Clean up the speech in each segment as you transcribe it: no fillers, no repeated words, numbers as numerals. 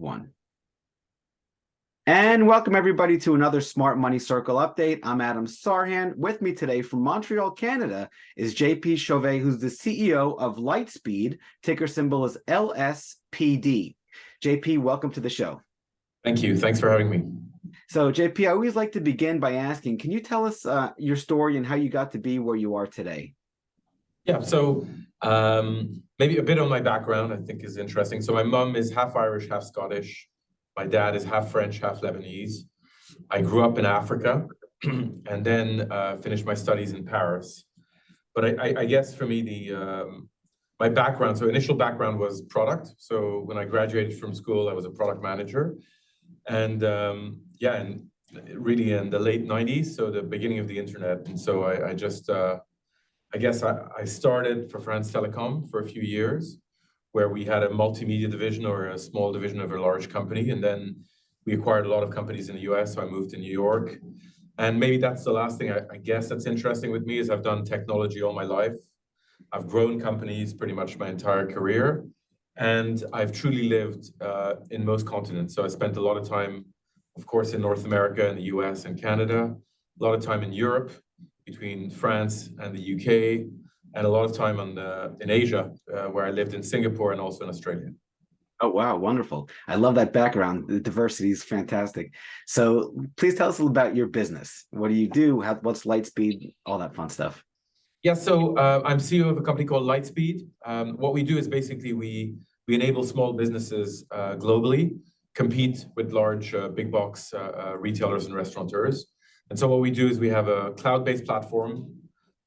one. And welcome everybody to another Smart Money Circle update. I'm Adam Sarhan. With me today from Montreal, Canada is JP Chauvet, who's the CEO of Lightspeed. Ticker symbol is LSPD. JP, welcome to the show. Thank you. Thanks for having me. So JP, I always like to begin by asking, can you tell us your story and how you got to be where you are today? Yeah, so maybe a bit on my background I think is interesting. So my mom is half Irish, half Scottish. My dad is half French, half Lebanese. I grew up in Africa and then finished my studies in Paris. But I guess for me, my background, so initial background was product. So when I graduated from school, I was a product manager. And yeah, and really in the late 90s, so the beginning of the internet. And so I guess I started for France Telecom for a few years, where we had a multimedia division or a small division of a large company. And then we acquired a lot of companies in the US, so I moved to New York. And maybe that's the last thing I guess that's interesting with me is I've done technology all my life. I've grown companies pretty much my entire career. And I've truly lived in most continents. So I spent a lot of time, of course, in North America and the US and Canada, a lot of time in Europe, between France and the UK, and a lot of time in Asia, where I lived in Singapore and also in Australia. Oh, wow. Wonderful. I love that background. The diversity is fantastic. So please tell us a little about your business. What do you do? What's Lightspeed? All that fun stuff. Yeah, so I'm CEO of a company called Lightspeed. What we do is basically we enable small businesses globally compete with large big box retailers and restaurateurs. And so what we do is we have a cloud-based platform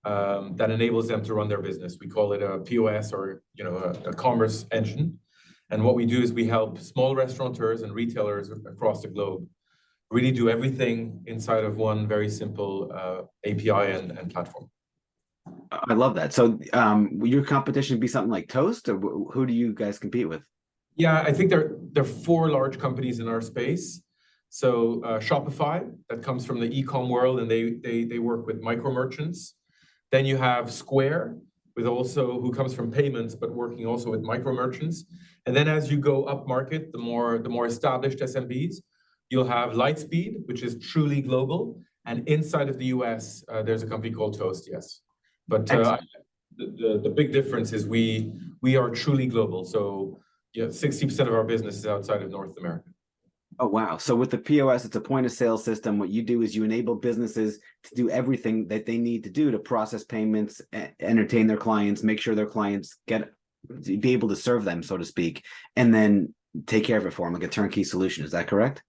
that enables them to run their business. We call it a POS or a commerce engine. And what we do is we help small restaurateurs and retailers across the globe really do everything inside of one very simple API and platform. I love that. So your competition would be something like Toast, or who do you guys compete with? Yeah, I think there are four large companies in our space. So Shopify, that comes from the e-com world, and they work with micro merchants. Then you have Square, who comes from payments, but working also with micro merchants. And then as you go up market, the more established SMBs, you'll have Lightspeed, which is truly global. And inside of the US, there's a company called Toast, yes. But the big difference is we are truly global. So yeah, 60% of our business is outside of North America. Oh, wow. So with the POS, it's a point of sale system. What you do is you enable businesses to do everything that they need to do to process payments, entertain their clients, make sure their clients be able to serve them, so to speak, and then take care of it for them, like a turnkey solution. Is that correct?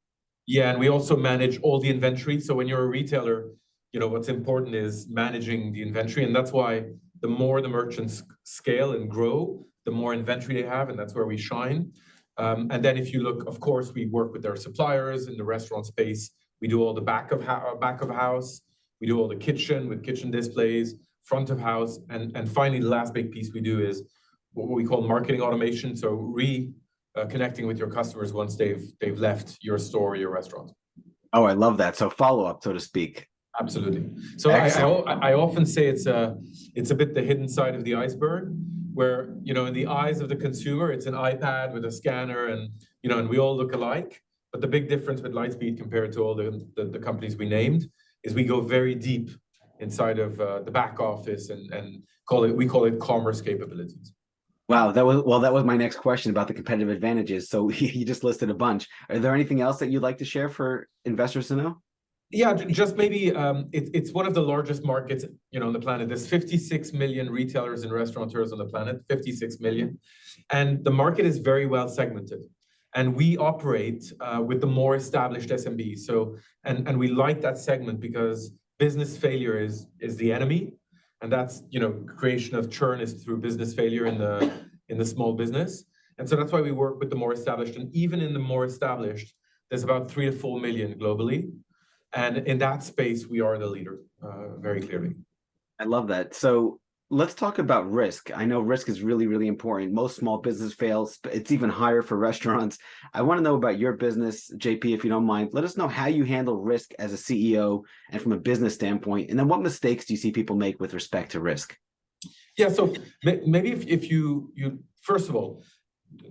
Yeah, and we also manage all the inventory. So when you're a retailer, what's important is managing the inventory. And that's why the more the merchants scale and grow, the more inventory they have, and that's where we shine. And then if you look, of course, we work with their suppliers in the restaurant space. We do all the back of house. We do all the kitchen with kitchen displays, front of house. And finally, the last big piece we do is what we call marketing automation. So connecting with your customers once they've left your store or your restaurant. Oh, I love that. So follow up, so to speak. Absolutely. So I often say it's a bit the hidden side of the iceberg, where in the eyes of the consumer, it's an iPad with a scanner, and and we all look alike. But the big difference with Lightspeed compared to all the companies we named is we go very deep inside of the back office and we call it commerce capabilities. Wow, that was my next question about the competitive advantages. So you just listed a bunch. Are there anything else that you'd like to share for investors to know? Yeah, just maybe it's one of the largest markets, on the planet. There's 56 million retailers and restaurateurs on the planet, 56 million. And the market is very well segmented. And we operate with the more established SMBs. So, and we like that segment because business failure is the enemy. And that's, creation of churn is through business failure in the small business. And so that's why we work with the more established. And even in the more established, there's about 3 to 4 million globally. And in that space, we are the leader, very clearly. I love that. So let's talk about risk. I know risk is really, really important. Most small business fails, but it's even higher for restaurants. I want to know about your business, JP, if you don't mind. Let us know how you handle risk as a CEO and from a business standpoint. And then what mistakes do you see people make with respect to risk? Yeah, so maybe if you first of all,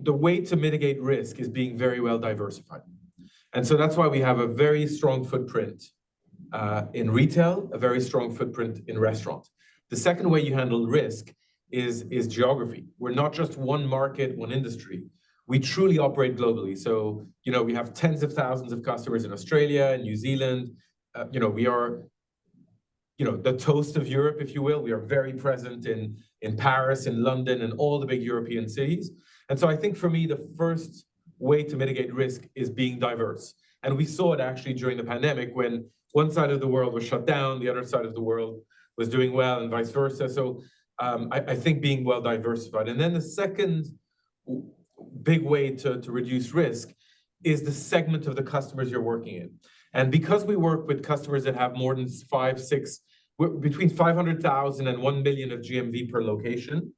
the way to mitigate risk is being very well diversified. And so that's why we have a very strong footprint in retail, a very strong footprint in restaurants. The second way you handle risk is geography. We're not just one market, one industry. We truly operate globally. So, we have tens of thousands of customers in Australia and New Zealand. We are, the toast of Europe, if you will. We are very present in Paris, in London, and all the big European cities. And so I think for me, the first way to mitigate risk is being diverse. And we saw it actually during the pandemic when one side of the world was shut down, the other side of the world was doing well, and vice versa. So I think being well diversified. And then the second big way to reduce risk is the segment of the customers you're working in. And because we work with customers that have more than between 500,000 and 1 million of GMV per location,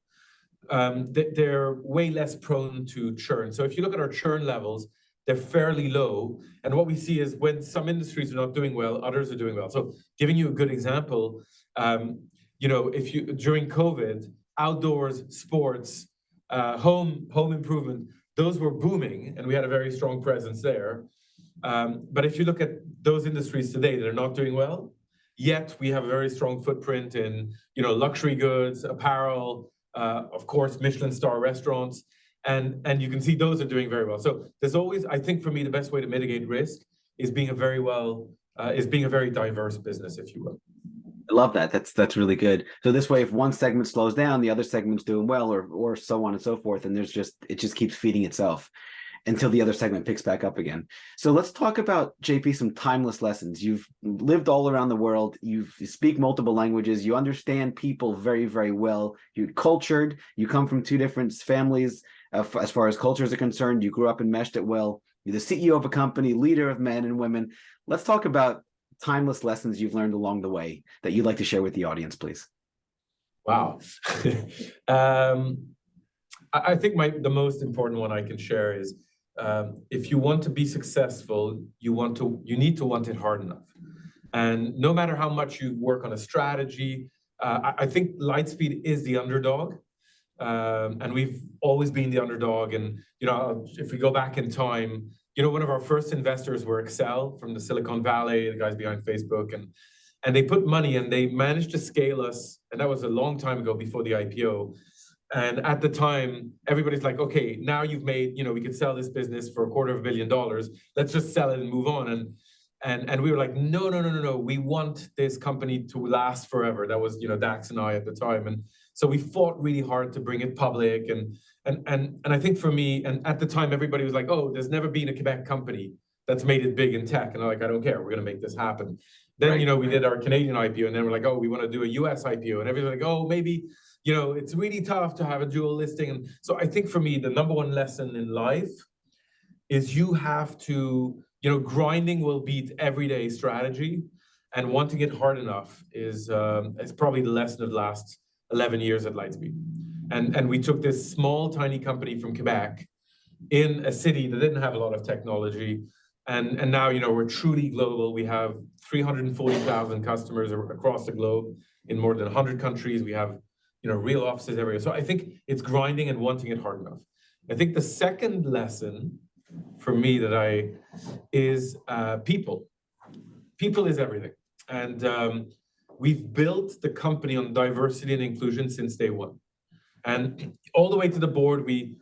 they're way less prone to churn. So if you look at our churn levels, they're fairly low. And what we see is when some industries are not doing well, others are doing well. So giving you a good example, during COVID, outdoors, sports, home improvement, those were booming, and we had a very strong presence there. But if you look at those industries today, they're not doing well. Yet we have a very strong footprint in, luxury goods, apparel, of course, Michelin star restaurants, and you can see those are doing very well. So there's always, I think, for me, the best way to mitigate risk is being a very diverse business, if you will. I love that. That's really good. So this way, if one segment slows down, the other segment's doing well, or so on and so forth, and it just keeps feeding itself until the other segment picks back up again. So let's talk about, JP, some timeless lessons. You've lived all around the world. You speak multiple languages. You understand people very, very well. You're cultured. You come from two different families as far as cultures are concerned. You grew up and meshed it well. You're the CEO of a company, leader of men and women. Let's talk about timeless lessons you've learned along the way that you'd like to share with the audience, please. Wow. I think the most important one I can share is if you want to be successful, you need to want it hard enough. And no matter how much you work on a strategy, I think Lightspeed is the underdog. And we've always been the underdog. And, if we go back in time, one of our first investors were Excel from the Silicon Valley, the guys behind Facebook, and they put money and they managed to scale us. And that was a long time ago before the IPO. And at the time, everybody's like, okay, now you've made, we could sell this business for $250 million. Let's just sell it and move on. And we were like, no. We want this company to last forever. That was, Dax and I at the time. And so we fought really hard to bring it public. And I think for me, and at the time, everybody was like, oh, there's never been a Quebec company that's made it big in tech. And I'm like, I don't care. We're going to make this happen. Then, we did our Canadian IPO, and then we're like, oh, we want to do a US IPO. And everybody's like, oh, maybe, it's really tough to have a dual listing. And so I think for me, the number one lesson in life is you have to, grinding will beat everyday strategy, and wanting it hard enough is probably the lesson of the last 11 years at Lightspeed. And we took this small, tiny company from Quebec in a city that didn't have a lot of technology. And now, we're truly global. We have 340,000 customers across the globe in more than 100 countries. We have, real offices everywhere. So I think it's grinding and wanting it hard enough. I think the second lesson for me is people. People is everything. And we've built the company on diversity and inclusion since day one. And all the way to the board, we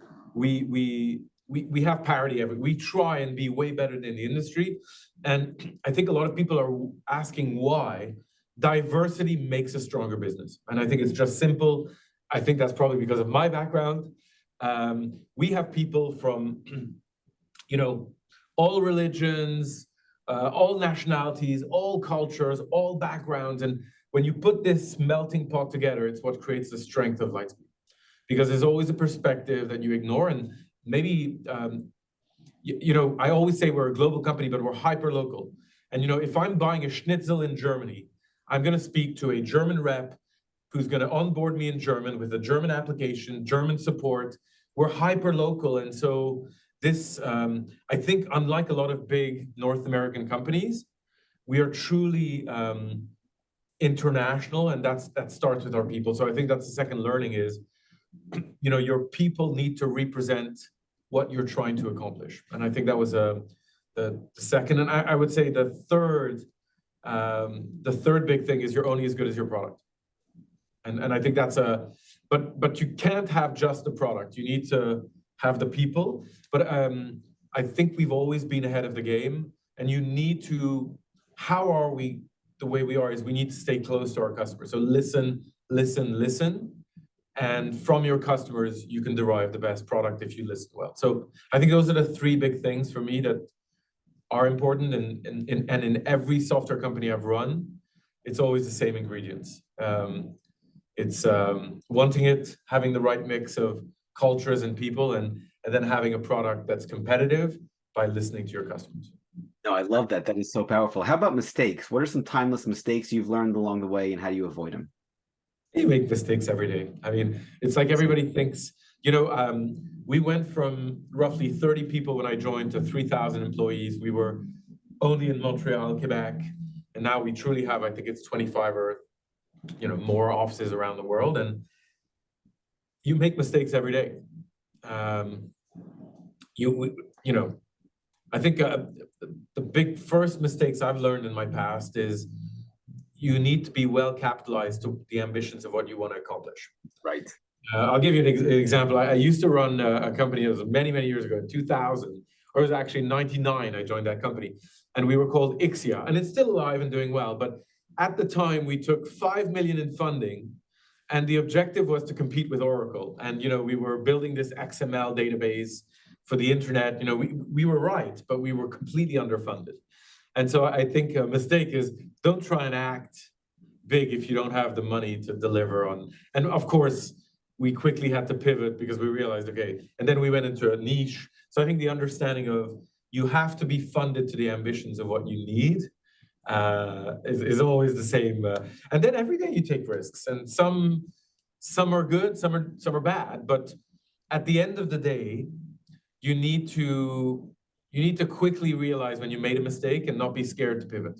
have parity. We try and be way better than the industry. And I think a lot of people are asking why. Diversity makes a stronger business. And I think it's just simple. I think that's probably because of my background. We have people from, all religions, all nationalities, all cultures, all backgrounds. And when you put this melting pot together, it's what creates the strength of Lightspeed. Because there's always a perspective that you ignore. And maybe, I always say we're a global company, but we're hyper local. And, if I'm buying a schnitzel in Germany, I'm going to speak to a German rep who's going to onboard me in German with a German application, German support. We're hyper local. And so this, I think, unlike a lot of big North American companies, we are truly international, and that starts with our people. So I think that's the second learning is your people need to represent what you're trying to accomplish. And I think that was the second. And I would say the third big thing is you're only as good as your product. And I think that's but you can't have just the product. You need to have the people. But I think we've always been ahead of the game, and you need to, how are we the way we are is we need to stay close to our customers. So listen. And from your customers, you can derive the best product if you listen well. So I think those are the three big things for me that are important. And in every software company I've run, it's always the same ingredients. It's wanting it, having the right mix of cultures and people, and then having a product that's competitive by listening to your customers. No, I love that. That is so powerful. How about mistakes? What are some timeless mistakes you've learned along the way, and how do you avoid them? You make mistakes every day. I mean, it's like everybody thinks, we went from roughly 30 people when I joined to 3,000 employees. We were only in Montreal, Quebec, and now we truly have, I think it's 25 or more offices around the world, and you make mistakes every day. I think the big first mistakes I've learned in my past is you need to be well capitalized to the ambitions of what you want to accomplish. Right. I'll give you an example. I used to run a company, it was many, many years ago, 2000, or it was actually 99, I joined that company, and we were called IXIA, and it's still alive and doing well. But at the time, we took 5 million in funding, and the objective was to compete with Oracle. And, we were building this XML database for the internet. We were right, but we were completely underfunded. And so I think a mistake is don't try and act big if you don't have the money to deliver on. And of course, we quickly had to pivot because we realized, okay, and then we went into a niche. So I think the understanding of you have to be funded to the ambitions of what you need is always the same. And then every day you take risks, and some are good, some are bad. But at the end of the day, you need to quickly realize when you made a mistake and not be scared to pivot.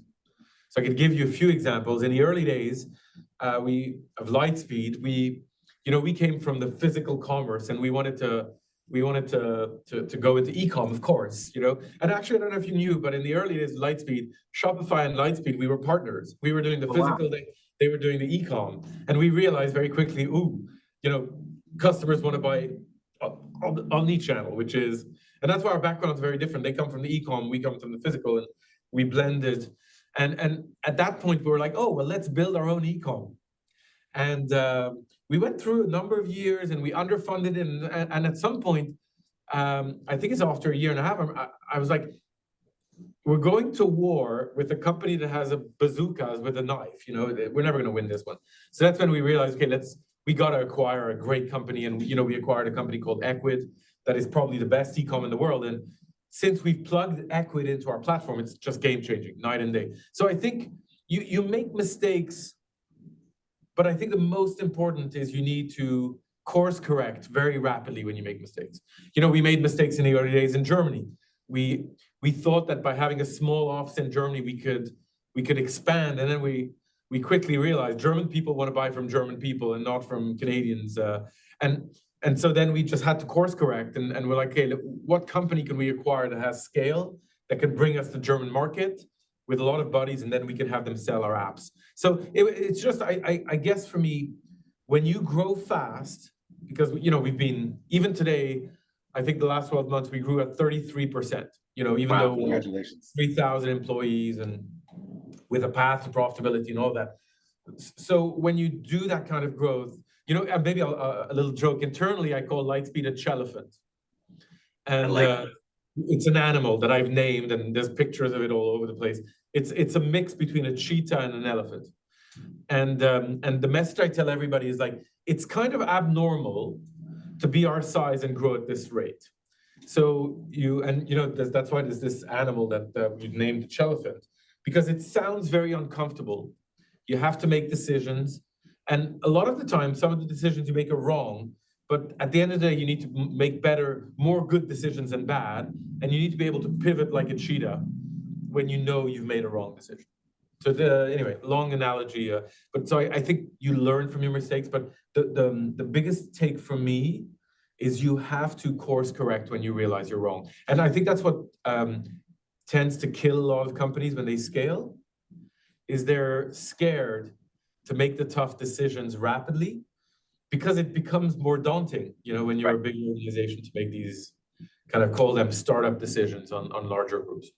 So I could give you a few examples. In the early days of Lightspeed, we came from the physical commerce, and we wanted to go into e-com, of course, And actually, I don't know if you knew, but in the early days of Lightspeed, Shopify and Lightspeed, we were partners. We were doing the physical, they were doing the e-com. And we realized very quickly, customers want to buy omni-channel, and that's why our background is very different. They come from the e-com, we come from the physical, and we blended. And at that point, we were like, oh, well, let's build our own e-com. And we went through a number of years, and we underfunded it. And at some point, I think it's after a year and a half, I was like, we're going to war with a company that has a bazookas with a knife. We're never going to win this one. So that's when we realized, okay, we got to acquire a great company. And, we acquired a company called Equid that is probably the best e-com in the world. And since we've plugged Equid into our platform, it's just game-changing, night and day. So I think you make mistakes, but I think the most important is you need to course correct very rapidly when you make mistakes. We made mistakes in the early days in Germany. We thought that by having a small office in Germany, we could expand, and then we quickly realized German people want to buy from German people and not from Canadians. And so then we just had to course correct, and we're like, okay, what company can we acquire that has scale, that can bring us the German market with a lot of buddies, and then we can have them sell our apps. So it's just, I guess for me, when you grow fast, because, we've been, even today, I think the last 12 months, we grew at 33%, even though we're 3,000 employees and with a path to profitability and all that. So when you do that kind of growth, and maybe a little joke, internally, I call Lightspeed a chelephant. And it's an animal that I've named, and there's pictures of it all over the place. It's a mix between a cheetah and an elephant. And the message I tell everybody is like, it's kind of abnormal to be our size and grow at this rate. So that's why there's this animal that we've named the chelephant, because it sounds very uncomfortable. You have to make decisions. And a lot of the time, some of the decisions you make are wrong, but at the end of the day, you need to make more good decisions than bad, and you need to be able to pivot like a cheetah when you know you've made a wrong decision. So anyway, long analogy, but so I think you learn from your mistakes. But the biggest take for me is you have to course correct when you realize you're wrong, and I think that's what tends to kill a lot of companies when they scale. Is they're scared to make the tough decisions rapidly because it becomes more daunting, when you're a big organization to make these kind of call them startup decisions on larger groups.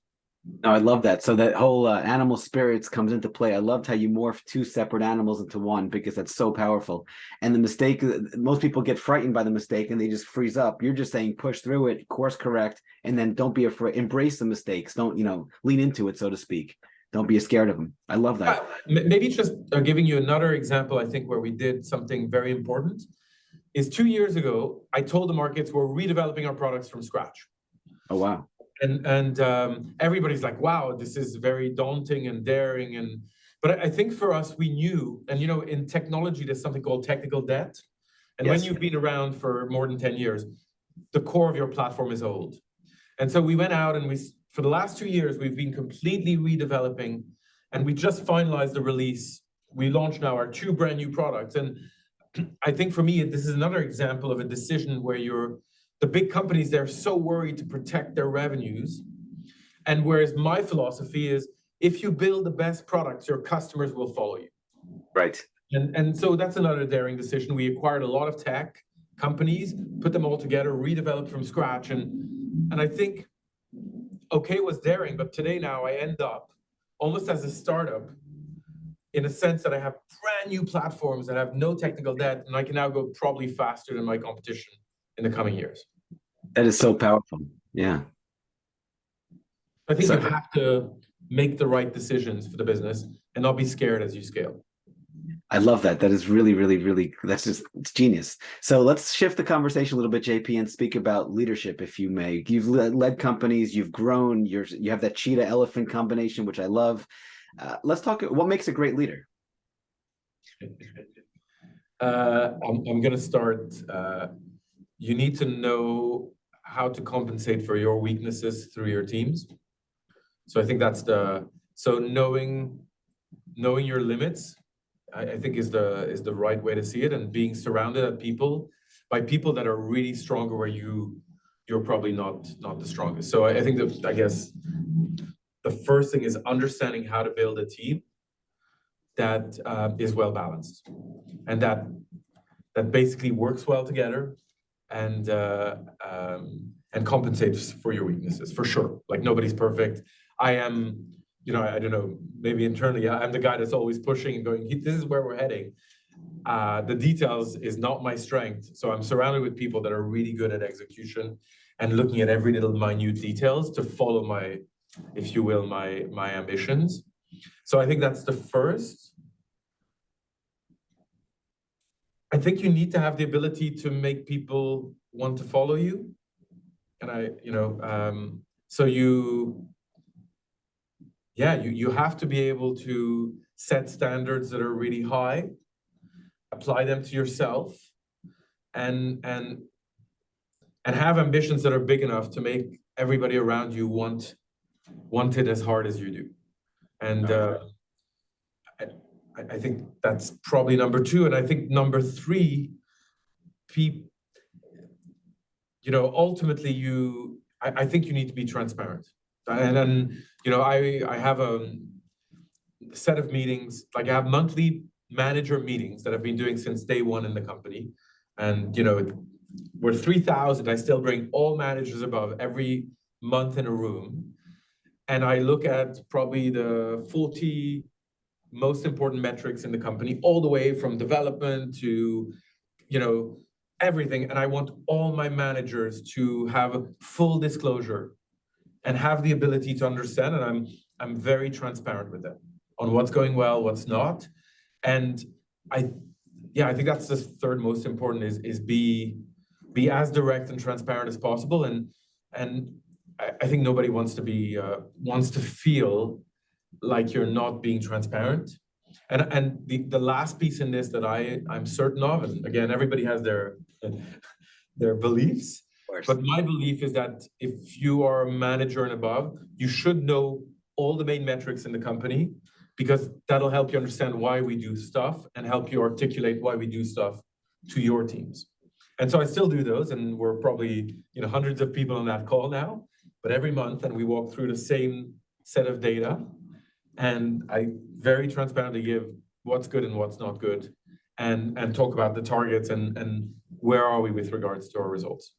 No, I love that. So that whole animal spirits comes into play. I loved how you morph two separate animals into one because that's so powerful. And the mistake, most people get frightened by the mistake and they just freeze up. You're just saying push through it, course correct, and then don't be afraid. Embrace the mistakes. Don't, lean into it, so to speak. Don't be scared of them. I love that. Maybe just giving you another example, I think, where we did something very important is 2 years ago, I told the markets we're redeveloping our products from scratch. Oh, wow. And everybody's like, wow, this is very daunting and daring. But I think for us, we knew, and in technology, there's something called technical debt. And Yes. when you've been around for more than 10 years, the core of your platform is old. And so we went out and for the last 2 years, we've been completely redeveloping, and we just finalized the release. We launched now our 2 brand new products. And I think for me, this is another example of a decision where the big companies, they're so worried to protect their revenues. And whereas my philosophy is, if you build the best products, your customers will follow you. Right. And so that's another daring decision. We acquired a lot of tech companies, put them all together, redeveloped from scratch. And I think, okay, it was daring, but today now I end up almost as a startup in a sense that I have brand new platforms that have no technical debt, and I can now go probably faster than my competition in the coming years. That is so powerful. Yeah. I think you have to make the right decisions for the business and not be scared as you scale. I love that. That is really, really, really, it's genius. So let's shift the conversation a little bit, JP, and speak about leadership, if you may. You've led companies, you've grown, you have that cheetah elephant combination, which I love. Let's talk, what makes a great leader? I'm going to start. You need to know how to compensate for your weaknesses through your teams. So I think that's knowing your limits, I think is the right way to see it, and being surrounded by people that are really stronger where you're probably not the strongest. So I think that, I guess, the first thing is understanding how to build a team that is well balanced and that basically works well together and compensates for your weaknesses, for sure. Like, nobody's perfect. I am, I don't know, maybe internally, I'm the guy that's always pushing and going, this is where we're heading. The details is not my strength. So I'm surrounded with people that are really good at execution and looking at every little minute details to follow my, if you will, my ambitions. So I think that's the first. I think you need to have the ability to make people want to follow you. And so you have to be able to set standards that are really high, apply them to yourself, and have ambitions that are big enough to make everybody around you want it as hard as you do. And I think that's probably number 2. And I think number 3, ultimately I think you need to be transparent. And then, I have a set of meetings, like I have monthly manager meetings that I've been doing since day 1 in the company. And, we're 3,000. I still bring all managers above every month in a room. And I look at probably the 40 most important metrics in the company, all the way from development to, everything. And I want all my managers to have full disclosure and have the ability to understand. And I'm very transparent with them on what's going well, what's not. And I think that's the third most important is be as direct and transparent as possible. And I think nobody wants to feel like you're not being transparent. And the last piece in this that I'm certain of, and again, everybody has their beliefs, but my belief is that if you are a manager and above, you should know all the main metrics in the company because that'll help you understand why we do stuff and help you articulate why we do stuff to your teams. And so I still do those, and we're probably, hundreds of people on that call now, but every month, and we walk through the same set of data, and I very transparently give what's good and what's not good, and talk about the targets and where are we with regards to our results.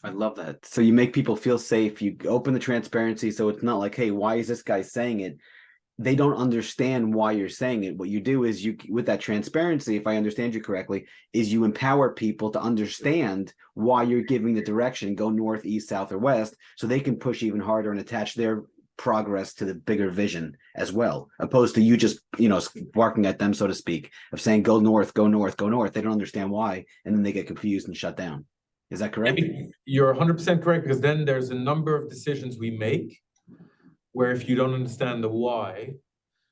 I love that. So you make people feel safe. You open the transparency, so it's not like, hey, why is this guy saying it? They don't understand why you're saying it. What you do is with that transparency, if I understand you correctly, is you empower people to understand why you're giving the direction, go north, east, south, or west, so they can push even harder and attach their progress to the bigger vision as well, opposed to you just, barking at them, so to speak, of saying, go north, go north, go north. They don't understand why, and then they get confused and shut down. Is that correct? You're 100% correct, because then there's a number of decisions we make where if you don't understand the why,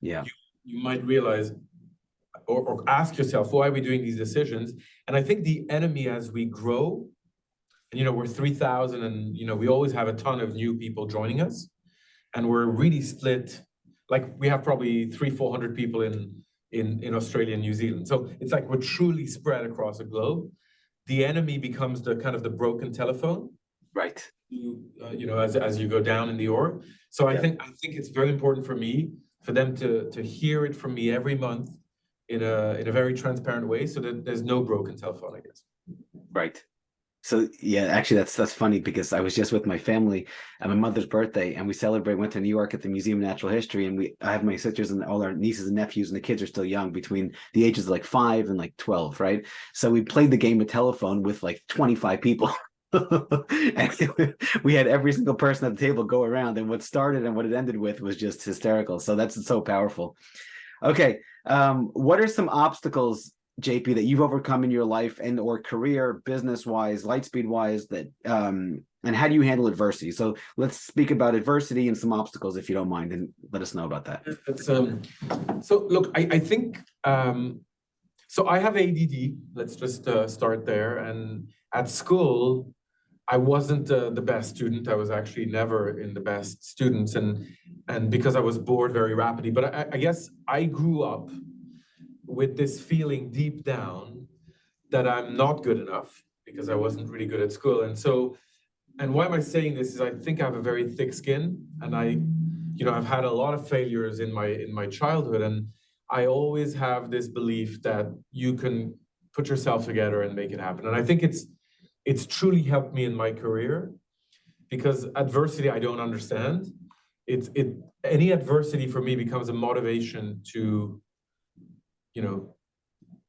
you might realize or ask yourself, why are we doing these decisions? And I think the enemy as we grow, and we're 3,000 and we always have a ton of new people joining us, and we're really split. Like we have probably 300-400 people in Australia and New Zealand. So it's like we're truly spread across the globe. The enemy becomes the kind of the broken telephone. Right. As you go down in the org. So I think it's very important for them to hear it from me every month in a very transparent way, so that there's no broken telephone, I guess. Right. So yeah, actually that's funny, because I was just with my family at my mother's birthday, and we went to New York at the Museum of Natural History, and I have my sisters and all our nieces and nephews, and the kids are still young, between the ages of like 5 and like 12, right? So we played the game of telephone with like 25 people. And we had every single person at the table go around, and what started and what it ended with was just hysterical. So that's so powerful. Okay, what are some obstacles, JP, that you've overcome in your life and or career, business wise, Lightspeed wise, that and how do you handle adversity? So let's speak about adversity and some obstacles, if you don't mind, and let us know about that. So look, I think so I have ADD. Let's just start there. And at school, I wasn't the best student. I was actually never in the best students, and because I was bored very rapidly. But I guess I grew up with this feeling deep down that I'm not good enough because I wasn't really good at school. And why am I saying this is I think I have a very thick skin, and I've had a lot of failures in my childhood, and I always have this belief that you can put yourself together and make it happen. And I think it's truly helped me in my career, because adversity I don't understand. Any adversity for me becomes a motivation to,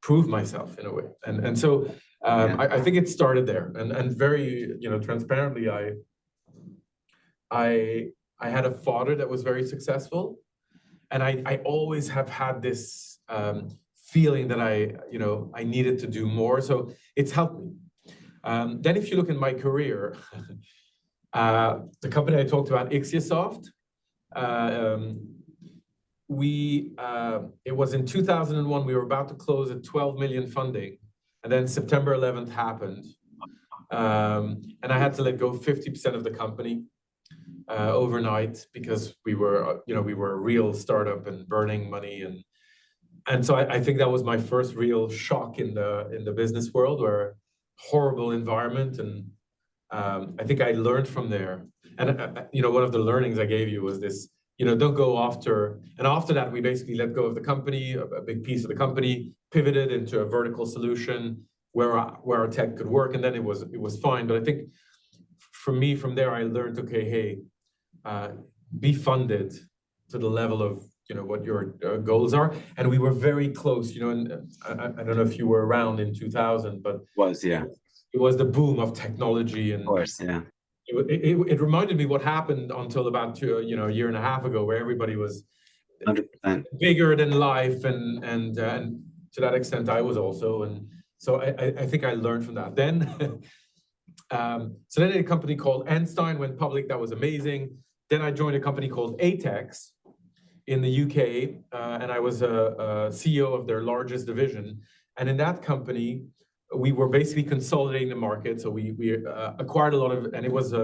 prove myself in a way. And so I think it started there. And very, transparently, I had a father that was very successful, and I always have had this feeling that I needed to do more. So it's helped me. Then if you look in my career, the company I talked about, IXIASOFT, it was in 2001, we were about to close at 12 million funding, and then September 11th happened. And I had to let go 50% of the company overnight, because we were a real startup and burning money. And so I think that was my first real shock in the business world, where horrible environment. And I think I learned from there. And one of the learnings I gave you was this, don't go after. And after that, we basically let go of the company, a big piece of the company, pivoted into a vertical solution where our tech could work, and then it was fine. But I think for me, from there, I learned, okay, hey, be funded to the level of what your goals are. And we were very close, and I don't know if you were around in 2000, but it was the boom of technology. And of course, yeah. It reminded me what happened until about a year and a half ago, where everybody was 100% bigger than life, and to that extent I was also. And so I think I learned from that. Then so then a company called Nstein went public. That was amazing. Then I joined a company called Atex in the UK, and I was a CEO of their largest division. And in that company, we were basically consolidating the market. So we acquired a lot of, and it was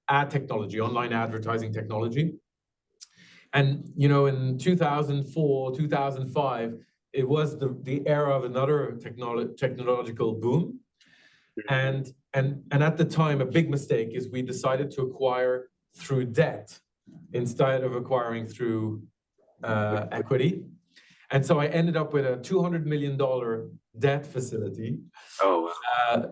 ad technology, online advertising technology. And, you know, in 2004, 2005, it was the era of another technological boom. And at the time, a big mistake is we decided to acquire through debt instead of acquiring through equity. And so I ended up with a $200 million debt facility. Oh, wow.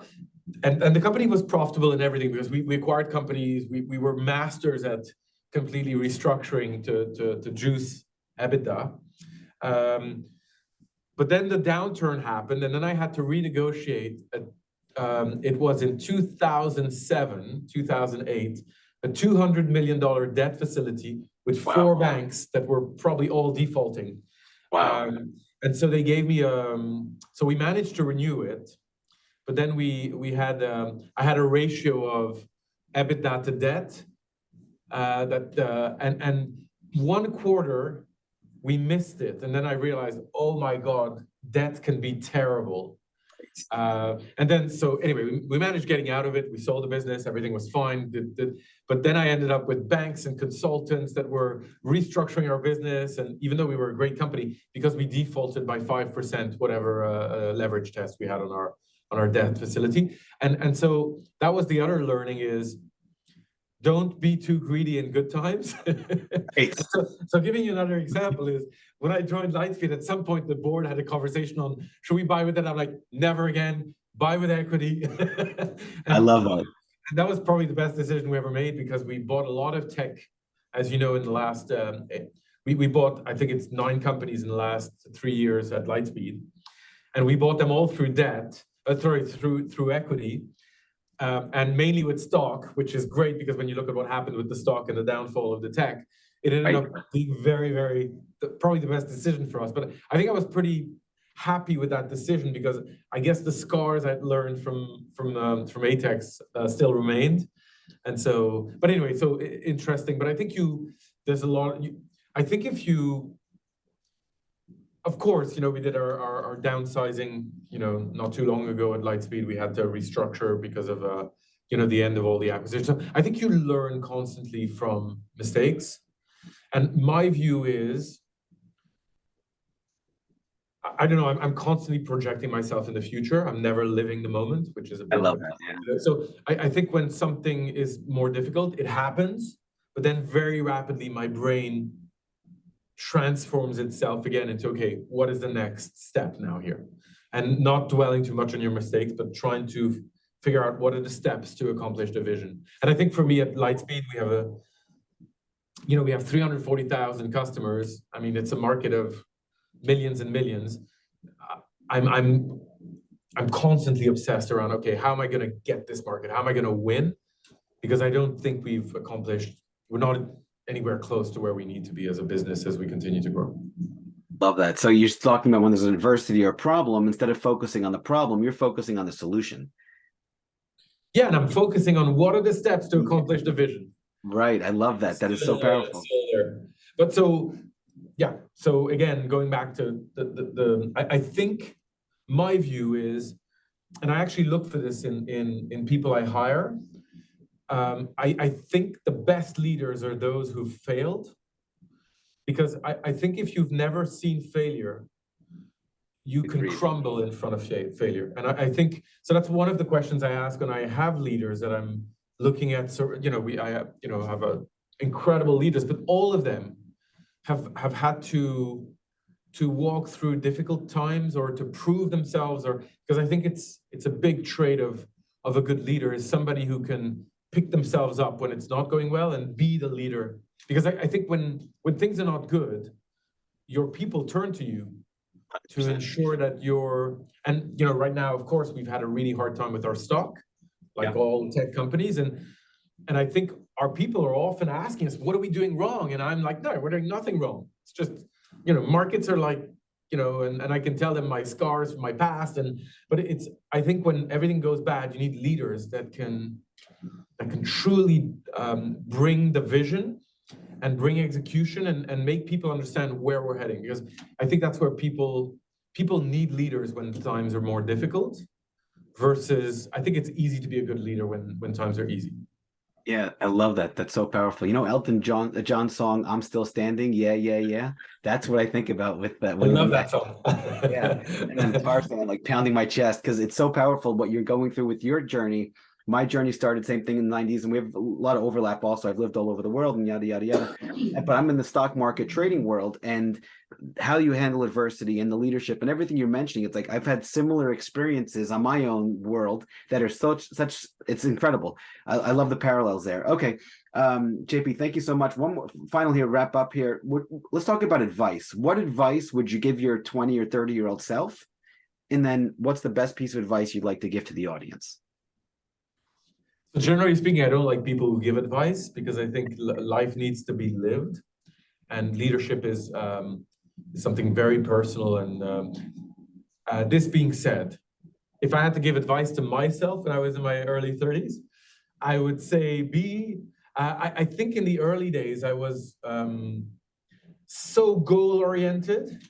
And the company was profitable and everything because we acquired companies. We were masters at completely restructuring to juice EBITDA. But then the downturn happened, and then I had to renegotiate. It was in 2007, 2008, a $200 million debt facility with four banks that were probably all defaulting. Wow. And so they gave me so we managed to renew it, but then we had I had a ratio of EBITDA to debt and one quarter we missed it, and then I realized, oh my God, debt can be terrible. And then, so anyway, we managed getting out of it. We sold the business, everything was fine. But then I ended up with banks and consultants that were restructuring our business. And even though we were a great company, because we defaulted by 5%, whatever leverage test we had on our debt facility. And so that was the other learning is, don't be too greedy in good times. So giving you another example is when I joined Lightspeed, at some point the board had a conversation on, should we buy with it? I'm like, never again, buy with equity. I love that. And that was probably the best decision we ever made because we bought a lot of tech, as you know, in the last, we bought, I think it's 9 companies in the last 3 years at Lightspeed. And we bought them all through debt, through equity. And mainly with stock, which is great because when you look at what happened with the stock and the downfall of the tech, it ended up being very, probably the best decision for us. But I think I was pretty happy with that decision because I guess the scars I'd learned from Atex still remained. And so, but anyway, so interesting. But I think there's a lot. I think if you, of course, you know, we did our downsizing, you know, not too long ago at Lightspeed. We had to restructure because of, you know, the end of all the acquisitions. So I think you learn constantly from mistakes. And my view is, I don't know, I'm constantly projecting myself in the future. I'm never living the moment, which is a bit. I love that. Yeah. So I think when something is more difficult, it happens, but then very rapidly my brain transforms itself again into, okay, what is the next step now here? And not dwelling too much on your mistakes, but trying to figure out what are the steps to accomplish the vision. And I think for me at Lightspeed, we have we have 340,000 customers. I mean, it's a market of millions and millions. I'm constantly obsessed around, okay, how am I going to get this market? How am I going to win? Because I don't think we're not anywhere close to where we need to be as a business as we continue to grow. Love that. So you're talking about when there's an adversity or a problem, instead of focusing on the problem, you're focusing on the solution. Yeah, and I'm focusing on what are the steps to accomplish the vision. Right. I love that. That is so powerful. But so, yeah. So again, going back to I think my view is, and I actually look for this in people I hire. I think the best leaders are those who failed, because I think if you've never seen failure, you can crumble in front of failure. And I think, so that's one of the questions I ask when I have leaders that I'm looking at. So, you know, I have incredible leaders, but all of them have had to walk through difficult times or to prove themselves, or because I think it's a big trait of a good leader is somebody who can pick themselves up when it's not going well and be the leader. Because I think when things are not good, your people turn to you to ensure that and you know, right now, of course, we've had a really hard time with our stock, like all tech companies. And I think our people are often asking us, what are we doing wrong? And I'm like, no, we're doing nothing wrong. It's just, you know, markets are like, you know, and I can tell them my scars from my past. But I think when everything goes bad, you need leaders that can truly bring the vision and bring execution and make people understand where we're heading. Because I think that's where people need leaders when times are more difficult, versus I think it's easy to be a good leader when times are easy. Yeah, I love that. That's so powerful. You know, Elton John's song "I'm Still Standing." Yeah, yeah, yeah. That's what I think about with that I love when that song. yeah, and then Tarzan, like pounding my chest because it's so powerful what you're going through with your journey. My journey started same thing in the 90s, and we have a lot of overlap also. I've lived all over the world and yada yada yada. But I'm in the stock market trading world, and how you handle adversity and the leadership and everything you're mentioning, it's like I've had similar experiences on my own world that are such it's incredible. I love the parallels there. Okay. JP, thank you so much. One more final here, wrap up here. Let's talk about advice. What advice would you give your 20 or 30-year-old self? And then what's the best piece of advice you'd like to give to the audience? So generally speaking, I don't like people who give advice because I think life needs to be lived, and leadership is something very personal. And this being said, if I had to give advice to myself when I was in my early 30s, I would say I think in the early days, I was so goal-oriented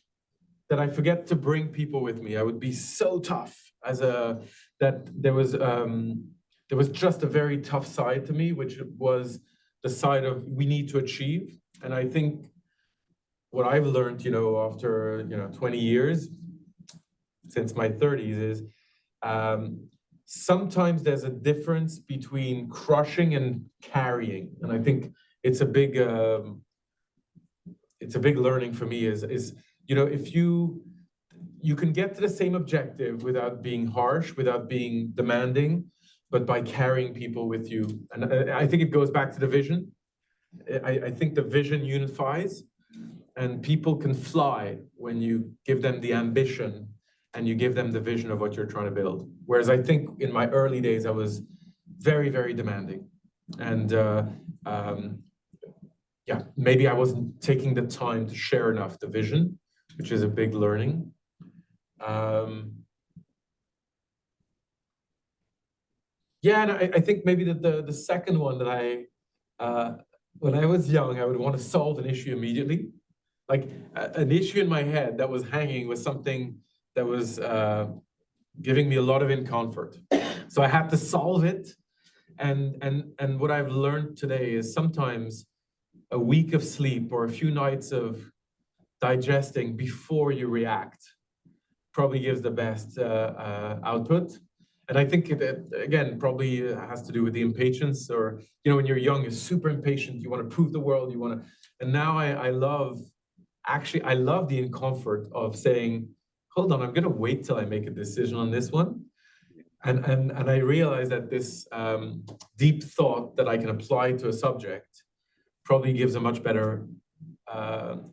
that I forget to bring people with me. I would be so tough that there was just a very tough side to me, which was the side of we need to achieve. And I think what I've learned, after 20 years since my 30s is sometimes there's a difference between crushing and carrying. And I think it's a big learning for me is if you can get to the same objective without being harsh, without being demanding, but by carrying people with you. And I think it goes back to the vision. I think the vision unifies, and people can fly when you give them the ambition and you give them the vision of what you're trying to build. Whereas I think in my early days, I was very, very demanding. And maybe I wasn't taking the time to share enough the vision, which is a big learning. And I think maybe the second one that when I was young, I would want to solve an issue immediately. Like an issue in my head that was hanging was something that was giving me a lot of discomfort. So I had to solve it. And what I've learned today is sometimes a week of sleep or a few nights of digesting before you react probably gives the best output. And I think it, again, probably has to do with the impatience, or, when you're young, you're super impatient. You want to prove the world. And now I love the discomfort of saying, hold on, I'm going to wait till I make a decision on this one. And I realize that this deep thought that I can apply to a subject probably gives a much better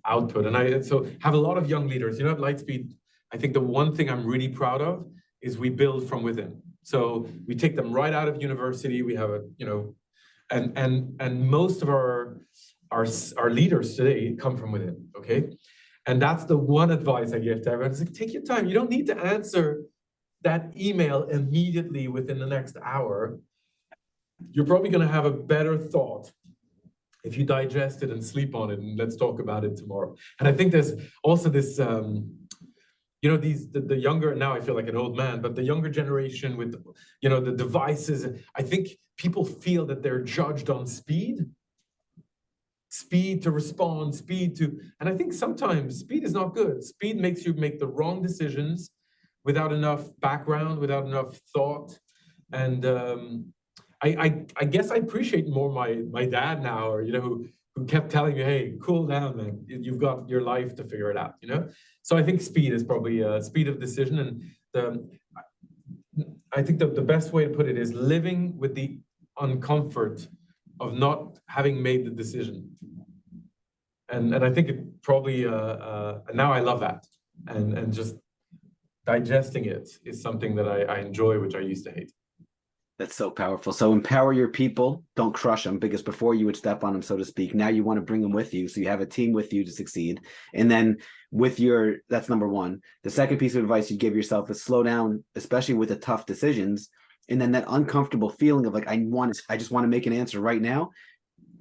output. And I so have a lot of young leaders. At Lightspeed, I think the one thing I'm really proud of is we build from within. So we take them right out of university. We have and most of our leaders today come from within. Okay, and that's the one advice I give to everyone. It's like, take your time. You don't need to answer that email immediately within the next hour. You're probably going to have a better thought if you digest it and sleep on it, and let's talk about it tomorrow. And I think there's also this, the younger, now I feel like an old man, but the younger generation with, the devices, I think people feel that they're judged on speed to respond, and I think sometimes speed is not good. Speed makes you make the wrong decisions without enough background, without enough thought. And I guess I appreciate more my dad now, or who kept telling me, hey, cool down, man. You've got your life to figure it out, So I think speed is probably speed of decision. And I think the best way to put it is living with the uncomfort of not having made the decision. And I think it probably now I love that. And just digesting it is something that I enjoy, which I used to hate. That's so powerful. So empower your people, don't crush them, because before you would step on them, so to speak. Now you want to bring them with you, so you have a team with you to succeed. And then that's number one. The second piece of advice you give yourself is slow down, especially with the tough decisions. And then that uncomfortable feeling of like, I just want to make an answer right now.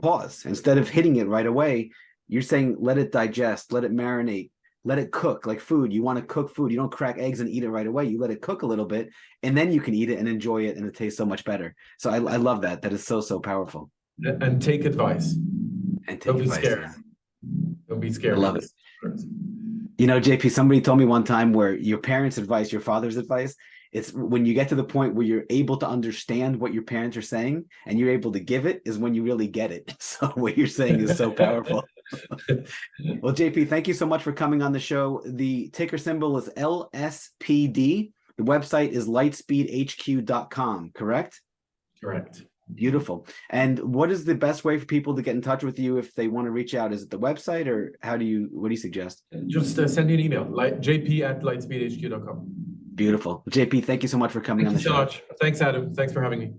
Pause. Instead of hitting it right away, you're saying, let it digest, let it marinate. let it cook like food. You want to cook food. You don't crack eggs and eat it right away. You let it cook a little bit, and then you can eat it and enjoy it, and it tastes so much better. So I love that. That is so powerful. And take advice. And take Don't be advice, scared. yeah. Don't be scared. I love it. You know, JP, somebody told me one time where your parents' advice, your father's advice, it's when you get to the point where you're able to understand what your parents are saying and you're able to give it is when you really get it. So what you're saying is so powerful. Well, JP, thank you so much for coming on the show. The ticker symbol is LSPD. The website is lightspeedhq.com, correct? Correct. Beautiful. And what is the best way for people to get in touch with you if they want to reach out? Is it the website, or what do you suggest? Just send me an email, jp@lightspeedhq.com. Beautiful. JP, thank you so much for coming on the show. Thank you so much. Thanks, Adam. Thanks for having me.